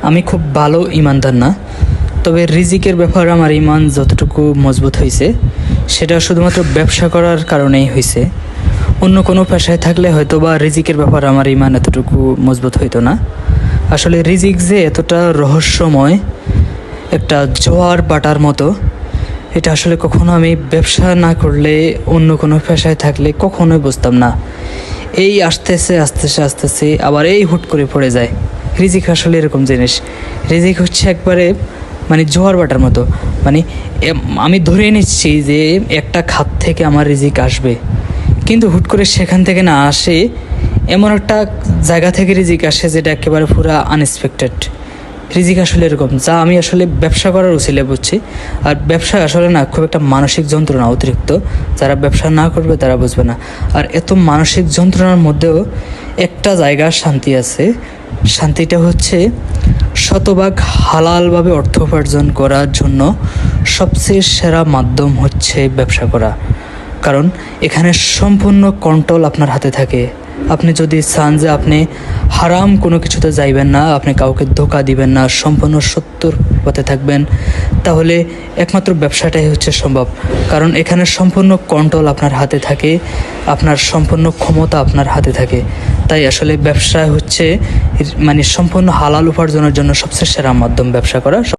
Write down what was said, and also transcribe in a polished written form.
আমি খুব ভালো ইমানদার না, তবে রিজিকের ব্যাপারে আমার ইমান যতটুকু মজবুত হয়েছে সেটা শুধুমাত্র ব্যবসা করার কারণেই হয়েছে। অন্য কোনো পেশায় থাকলে হয়তো বা রিজিকের ব্যাপারে আমার ইমান এতটুকু মজবুত হইতো না। আসলে রিজিক যে এতটা রহস্যময়, একটা জোয়ার বাটার মতো, এটা আসলে কখনো আমি ব্যবসা না করলে, অন্য কোনো পেশায় থাকলে কখনোই বুঝতাম না। এই আসতেছে আসতেছে আসতেছে আবার এই হুট করে পড়ে যায়। রিজিক আসলে এরকম জিনিস। রিজিক হচ্ছে একবারে মানে জোয়ার বাটার মতো। মানে আমি ধরে নিচ্ছি যে একটা খাত থেকে আমার রিজিক আসবে, কিন্তু হুট করে সেখান থেকে না আসে, এমন একটা জায়গা থেকে রিজিক আসে যেটা একেবারে পুরো আনএক্সপেক্টেড। রিজিক আসলে এরকম, যা আমি আসলে ব্যবসা করার উচিলে বুঝছি। আর ব্যবসা আসলে না খুব একটা মানসিক যন্ত্রণা অতিরিক্ত, যারা ব্যবসা না করবে তারা বুঝবে না। আর এত মানসিক যন্ত্রণার মধ্যেও একটা জায়গার শান্তি আছে। শান্তিটা হচ্ছে শতভাগ হালালভাবে অর্থ উপার্জন করার জন্য সবচেয়ে সেরা মাধ্যম হচ্ছে ব্যবসা করা। কারণ এখানে সম্পূর্ণ কন্ট্রোল আপনার হাতে থাকে। আপনি যদি চান যে আপনি হারাম কোনো কিছুতে যাইবেন না, আপনি কাউকে ধোঁকা দিবেন না, সম্পূর্ণ সত্যর পথে থাকবেন, তাহলে একমাত্র ব্যবসাটাই হচ্ছে সম্ভব। কারণ এখানে সম্পূর্ণ কন্ট্রোল আপনার হাতে থাকে, আপনার সম্পূর্ণ ক্ষমতা আপনার হাতে থাকে। তাই আসলে ব্যবসা হচ্ছে মানে সম্পূর্ণ হালাল উপার্জনের জন্য সবচেয়ে সেরা মাধ্যম ব্যবসা করা।